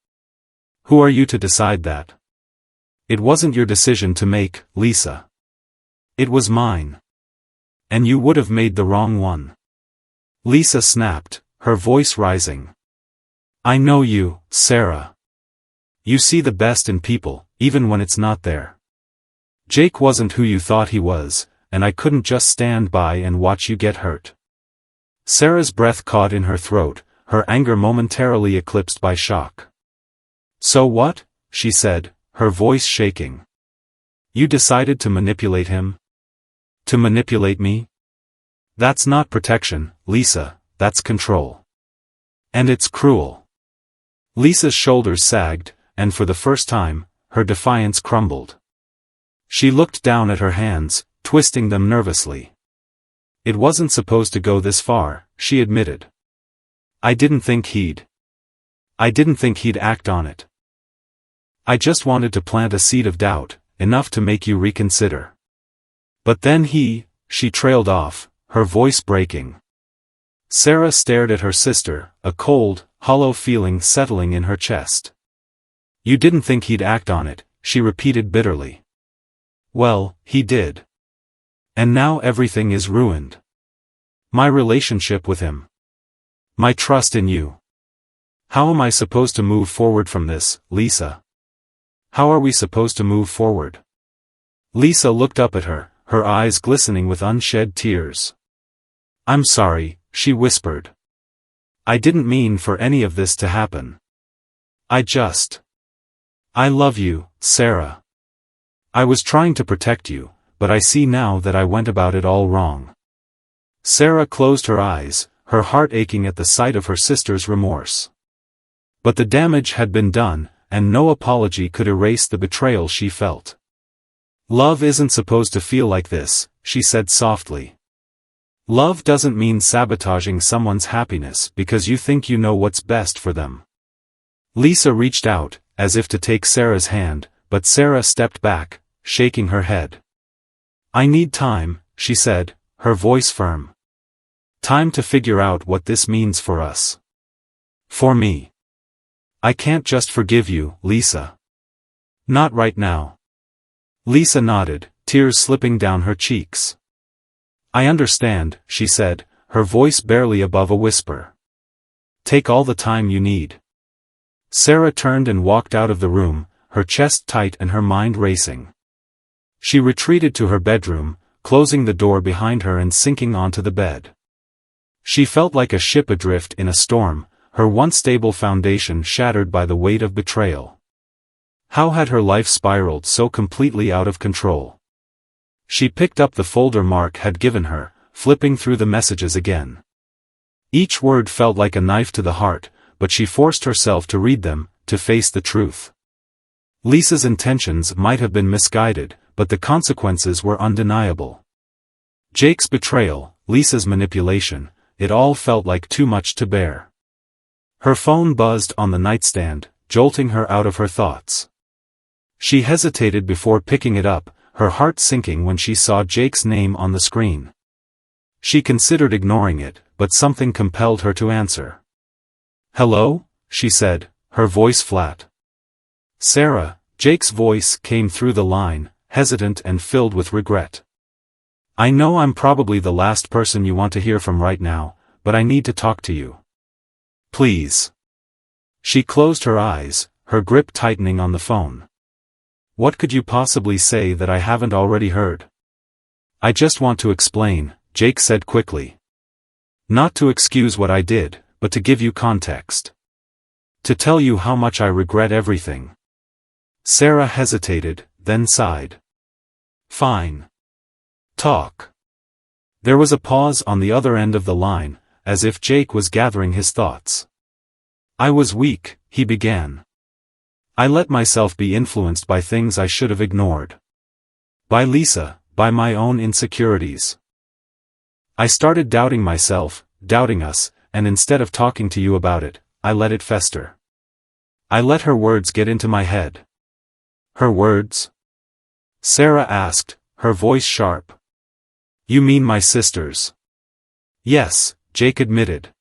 Who are you to decide that? It wasn't your decision to make, Lisa. It was mine. And you would have made the wrong one." Lisa snapped, her voice rising. "I know you, Sarah. You see the best in people, even when it's not there. Jake wasn't who you thought he was, and I couldn't just stand by and watch you get hurt." Sarah's breath caught in her throat, her anger momentarily eclipsed by shock. "So what?" she said, her voice shaking. "You decided to manipulate him? To manipulate me? That's not protection, Lisa, that's control. And it's cruel." Lisa's shoulders sagged, and for the first time, her defiance crumbled. She looked down at her hands, twisting them nervously. "It wasn't supposed to go this far," she admitted. I didn't think he'd act on it. I just wanted to plant a seed of doubt, enough to make you reconsider. But then she trailed off, her voice breaking. Sarah stared at her sister, a cold, hollow feeling settling in her chest. "You didn't think he'd act on it," she repeated bitterly. "Well, he did. And now everything is ruined. My relationship with him. My trust in you. How am I supposed to move forward from this, Lisa? How are we supposed to move forward?" Lisa looked up at her, her eyes glistening with unshed tears. "I'm sorry," she whispered. "I didn't mean for any of this to happen. I love you, Sarah. I was trying to protect you, but I see now that I went about it all wrong." Sarah closed her eyes, her heart aching at the sight of her sister's remorse. But the damage had been done, and no apology could erase the betrayal she felt. "Love isn't supposed to feel like this," she said softly. "Love doesn't mean sabotaging someone's happiness because you think you know what's best for them." Lisa reached out, as if to take Sarah's hand, but Sarah stepped back, shaking her head. "I need time," she said, her voice firm. "Time to figure out what this means for us. For me. I can't just forgive you, Lisa. Not right now." Lisa nodded, tears slipping down her cheeks. "I understand," she said, her voice barely above a whisper. "Take all the time you need." Sarah turned and walked out of the room, her chest tight and her mind racing. She retreated to her bedroom, closing the door behind her and sinking onto the bed. She felt like a ship adrift in a storm, her once stable foundation shattered by the weight of betrayal. How had her life spiraled so completely out of control? She picked up the folder Mark had given her, flipping through the messages again. Each word felt like a knife to the heart, but she forced herself to read them, to face the truth. Lisa's intentions might have been misguided, but the consequences were undeniable. Jake's betrayal, Lisa's manipulation, it all felt like too much to bear. Her phone buzzed on the nightstand, jolting her out of her thoughts. She hesitated before picking it up, her heart sinking when she saw Jake's name on the screen. She considered ignoring it, but something compelled her to answer. "Hello?" she said, her voice flat. "Sarah," Jake's voice came through the line, hesitant and filled with regret. "I know I'm probably the last person you want to hear from right now, but I need to talk to you. Please." She closed her eyes, her grip tightening on the phone. "What could you possibly say that I haven't already heard?" "I just want to explain," Jake said quickly. "Not to excuse what I did, but to give you context. To tell you how much I regret everything." Sarah hesitated, then sighed. "Fine. Talk." There was a pause on the other end of the line, as if Jake was gathering his thoughts. "I was weak," he began. "I let myself be influenced by things I should have ignored. By Lisa, by my own insecurities. I started doubting myself, doubting us, and instead of talking to you about it, I let it fester. I let her words get into my head." "Her words?" Sarah asked, her voice sharp. "You mean my sister's?" "Yes," Jake admitted.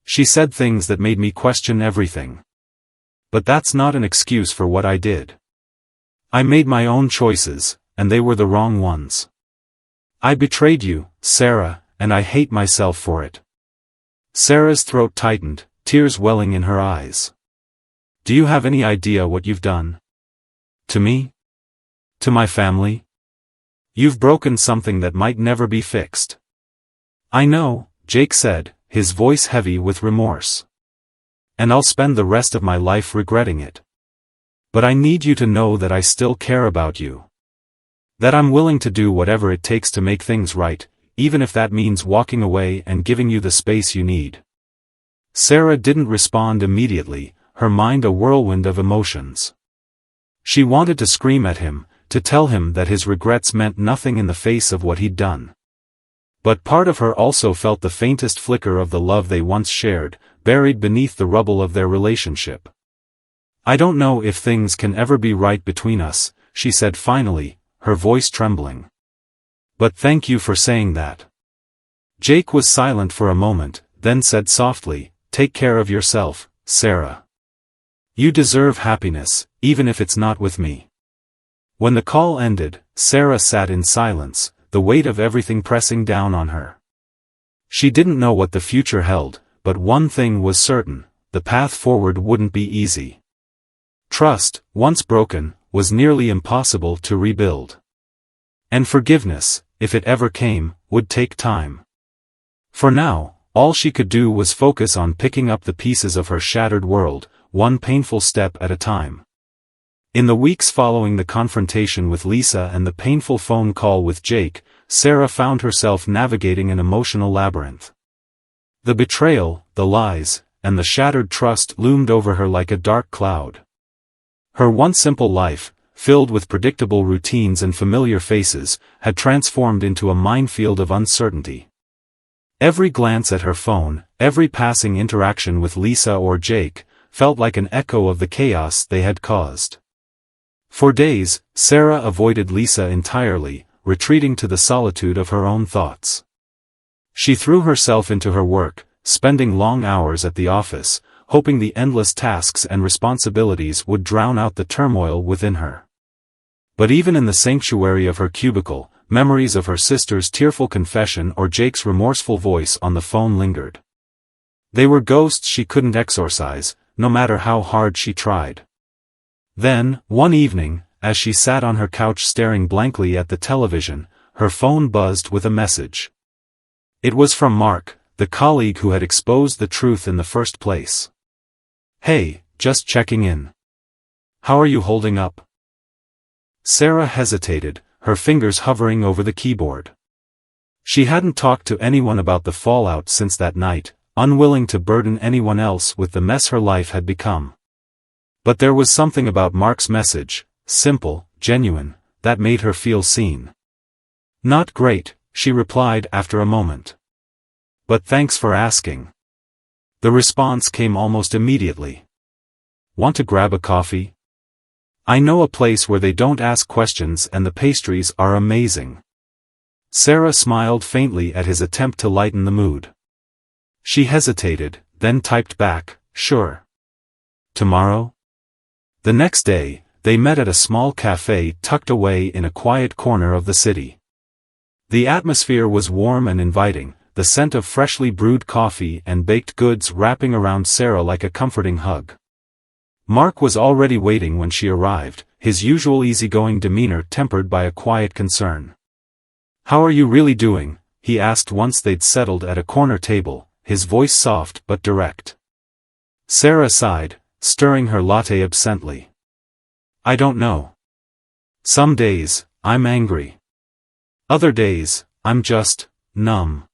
"She said things that made me question everything. But that's not an excuse for what I did. I made my own choices, and they were the wrong ones. I betrayed you, Sarah, and I hate myself for it." Sarah's throat tightened, tears welling in her eyes. "Do you have any idea what you've done? To me? To my family? You've broken something that might never be fixed." "I know," Jake said, his voice heavy with remorse. "And I'll spend the rest of my life regretting it. But I need you to know that I still care about you. That I'm willing to do whatever it takes to make things right, even if that means walking away and giving you the space you need." Sarah didn't respond immediately, her mind a whirlwind of emotions. She wanted to scream at him, to tell him that his regrets meant nothing in the face of what he'd done. But part of her also felt the faintest flicker of the love they once shared, buried beneath the rubble of their relationship. "I don't know if things can ever be right between us," she said finally, her voice trembling. "But thank you for saying that." Jake was silent for a moment, then said softly, "Take care of yourself, Sarah. You deserve happiness, even if it's not with me." When the call ended, Sarah sat in silence, the weight of everything pressing down on her. She didn't know what the future held, but one thing was certain, the path forward wouldn't be easy. Trust, once broken, was nearly impossible to rebuild. And forgiveness, if it ever came, would take time. For now, all she could do was focus on picking up the pieces of her shattered world, one painful step at a time. In the weeks following the confrontation with Lisa and the painful phone call with Jake, Sarah found herself navigating an emotional labyrinth. The betrayal, the lies, and the shattered trust loomed over her like a dark cloud. Her once simple life, filled with predictable routines and familiar faces, had transformed into a minefield of uncertainty. Every glance at her phone, every passing interaction with Lisa or Jake, felt like an echo of the chaos they had caused. For days, Sarah avoided Lisa entirely, retreating to the solitude of her own thoughts. She threw herself into her work, spending long hours at the office, hoping the endless tasks and responsibilities would drown out the turmoil within her. But even in the sanctuary of her cubicle, memories of her sister's tearful confession or Jake's remorseful voice on the phone lingered. They were ghosts she couldn't exorcise, no matter how hard she tried. Then, one evening, as she sat on her couch staring blankly at the television, her phone buzzed with a message. It was from Mark, the colleague who had exposed the truth in the first place. "Hey, just checking in. How are you holding up?" Sarah hesitated, her fingers hovering over the keyboard. She hadn't talked to anyone about the fallout since that night, unwilling to burden anyone else with the mess her life had become. But there was something about Mark's message, simple, genuine, that made her feel seen. "Not great," she replied after a moment. "But thanks for asking." The response came almost immediately. "Want to grab a coffee? I know a place where they don't ask questions and the pastries are amazing." Sarah smiled faintly at his attempt to lighten the mood. She hesitated, then typed back, "Sure. Tomorrow?" The next day, they met at a small cafe tucked away in a quiet corner of the city. The atmosphere was warm and inviting, the scent of freshly brewed coffee and baked goods wrapping around Sarah like a comforting hug. Mark was already waiting when she arrived, his usual easygoing demeanor tempered by a quiet concern. "How are you really doing?" he asked once they'd settled at a corner table, his voice soft but direct. Sarah sighed, stirring her latte absently. "I don't know. Some days, I'm angry. Other days, I'm just numb.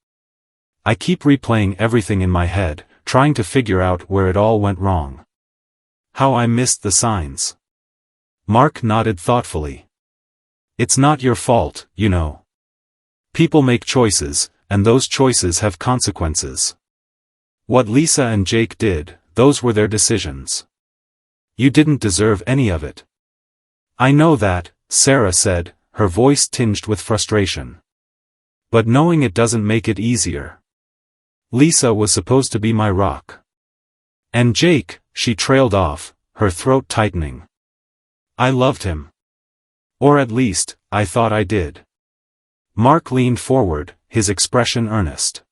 I keep replaying everything in my head, trying to figure out where it all went wrong. How I missed the signs." Mark nodded thoughtfully. "It's not your fault, you know. People make choices, and those choices have consequences. What Lisa and Jake did, those were their decisions. You didn't deserve any of it." "I know that," Sarah said, her voice tinged with frustration. "But knowing it doesn't make it easier. Lisa was supposed to be my rock. And Jake," she trailed off, her throat tightening. "I loved him. Or at least, I thought I did." Mark leaned forward, his expression earnest.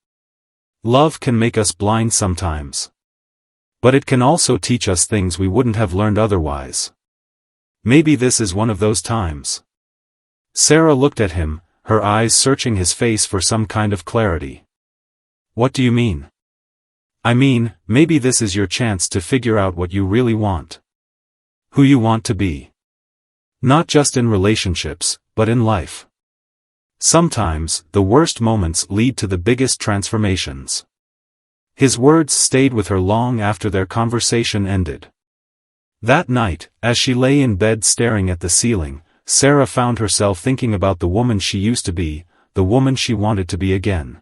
"Love can make us blind sometimes. But it can also teach us things we wouldn't have learned otherwise. Maybe this is one of those times." Sarah looked at him, her eyes searching his face for some kind of clarity. "What do you mean?" "I mean, maybe this is your chance to figure out what you really want. Who you want to be. Not just in relationships, but in life. Sometimes, the worst moments lead to the biggest transformations." His words stayed with her long after their conversation ended. That night, as she lay in bed staring at the ceiling, Sarah found herself thinking about the woman she used to be, the woman she wanted to be again.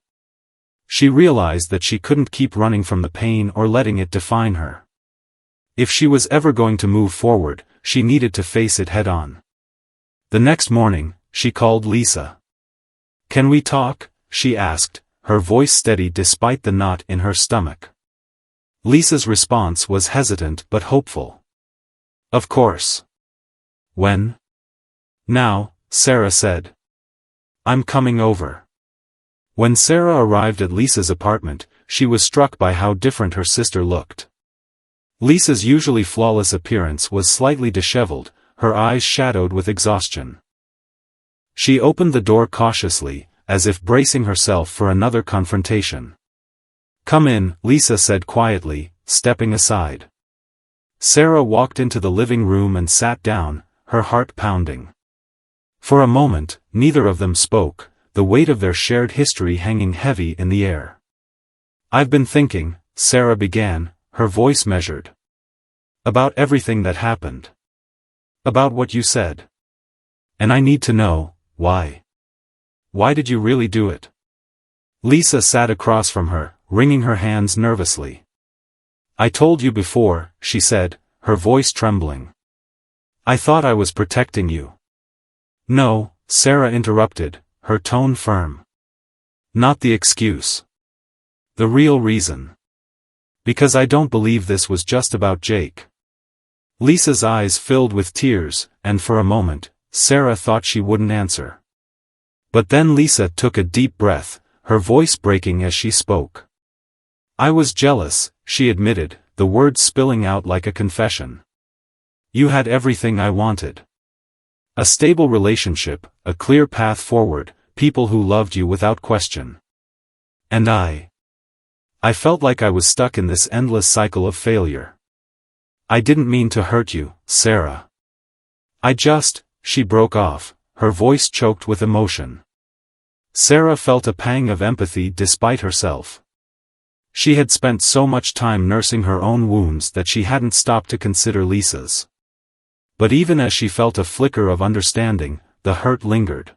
She realized that she couldn't keep running from the pain or letting it define her. If she was ever going to move forward, she needed to face it head-on. The next morning, she called Lisa. "Can we talk?" she asked, her voice steady despite the knot in her stomach. Lisa's response was hesitant but hopeful. "Of course." "When?" "Now," Sarah said. "I'm coming over." When Sarah arrived at Lisa's apartment, she was struck by how different her sister looked. Lisa's usually flawless appearance was slightly disheveled, her eyes shadowed with exhaustion. She opened the door cautiously, as if bracing herself for another confrontation. "Come in," Lisa said quietly, stepping aside. Sarah walked into the living room and sat down, her heart pounding. For a moment, neither of them spoke, the weight of their shared history hanging heavy in the air. "I've been thinking," Sarah began, her voice measured. "About everything that happened. About what you said. And I need to know, why. Why did you really do it?" Lisa sat across from her, wringing her hands nervously. "I told you before," she said, her voice trembling. "I thought I was protecting you." "No," Sarah interrupted, her tone firm. "Not the excuse. The real reason. Because I don't believe this was just about Jake." Lisa's eyes filled with tears, and for a moment, Sarah thought she wouldn't answer. But then Lisa took a deep breath, her voice breaking as she spoke. "I was jealous," she admitted, the words spilling out like a confession. "You had everything I wanted. A stable relationship, a clear path forward, people who loved you without question. And I felt like I was stuck in this endless cycle of failure. I didn't mean to hurt you, Sarah. She broke off, her voice choked with emotion. Sarah felt a pang of empathy despite herself. She had spent so much time nursing her own wounds that she hadn't stopped to consider Lisa's. But even as she felt a flicker of understanding, the hurt lingered.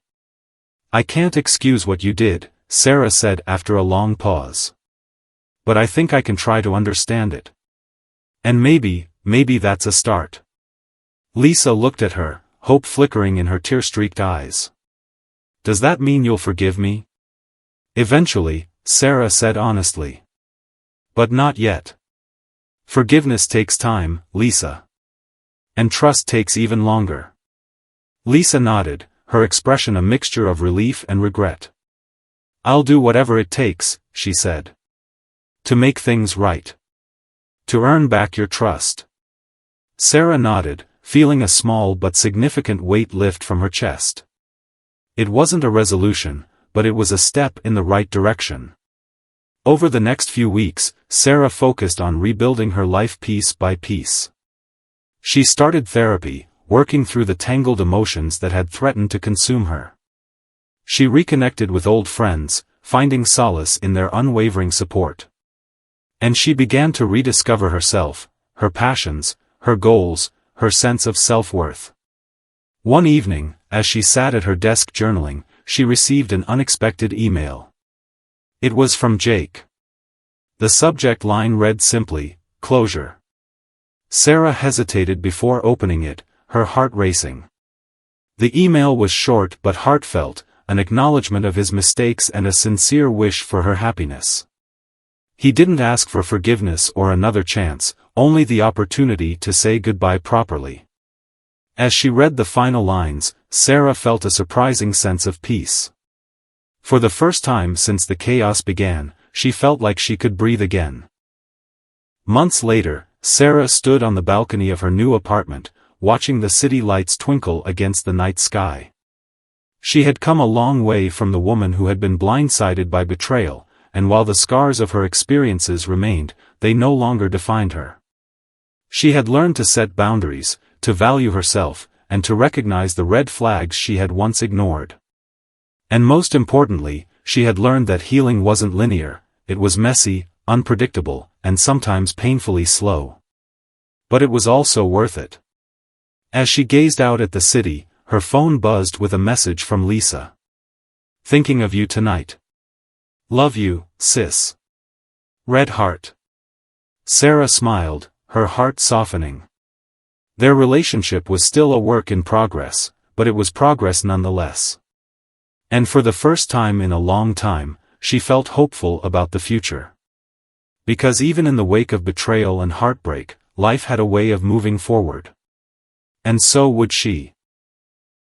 "I can't excuse what you did," Sarah said after a long pause. "But I think I can try to understand it. And maybe that's a start." Lisa looked at her, hope flickering in her tear-streaked eyes. "Does that mean you'll forgive me?" "Eventually," Sarah said honestly. "But not yet. Forgiveness takes time, Lisa. And trust takes even longer." Lisa nodded, her expression a mixture of relief and regret. "I'll do whatever it takes," she said. "To make things right. To earn back your trust." Sarah nodded, feeling a small but significant weight lift from her chest. It wasn't a resolution, but it was a step in the right direction. Over the next few weeks, Sarah focused on rebuilding her life piece by piece. She started therapy, working through the tangled emotions that had threatened to consume her. She reconnected with old friends, finding solace in their unwavering support. And she began to rediscover herself, her passions, her goals, her sense of self-worth. One evening, as she sat at her desk journaling, she received an unexpected email. It was from Jake. The subject line read simply, "Closure." Sarah hesitated before opening it, her heart racing. The email was short but heartfelt, an acknowledgement of his mistakes and a sincere wish for her happiness. He didn't ask for forgiveness or another chance, only the opportunity to say goodbye properly. As she read the final lines, Sarah felt a surprising sense of peace. For the first time since the chaos began, she felt like she could breathe again. Months later, Sarah stood on the balcony of her new apartment, watching the city lights twinkle against the night sky. She had come a long way from the woman who had been blindsided by betrayal, and while the scars of her experiences remained, they no longer defined her. She had learned to set boundaries, to value herself, and to recognize the red flags she had once ignored. And most importantly, she had learned that healing wasn't linear, it was messy, unpredictable, and sometimes painfully slow. But it was also worth it. As she gazed out at the city, her phone buzzed with a message from Lisa. "Thinking of you tonight. Love you, sis. Red heart." Sarah smiled, her heart softening. Their relationship was still a work in progress, but it was progress nonetheless. And for the first time in a long time, she felt hopeful about the future. Because even in the wake of betrayal and heartbreak, life had a way of moving forward. And so would she.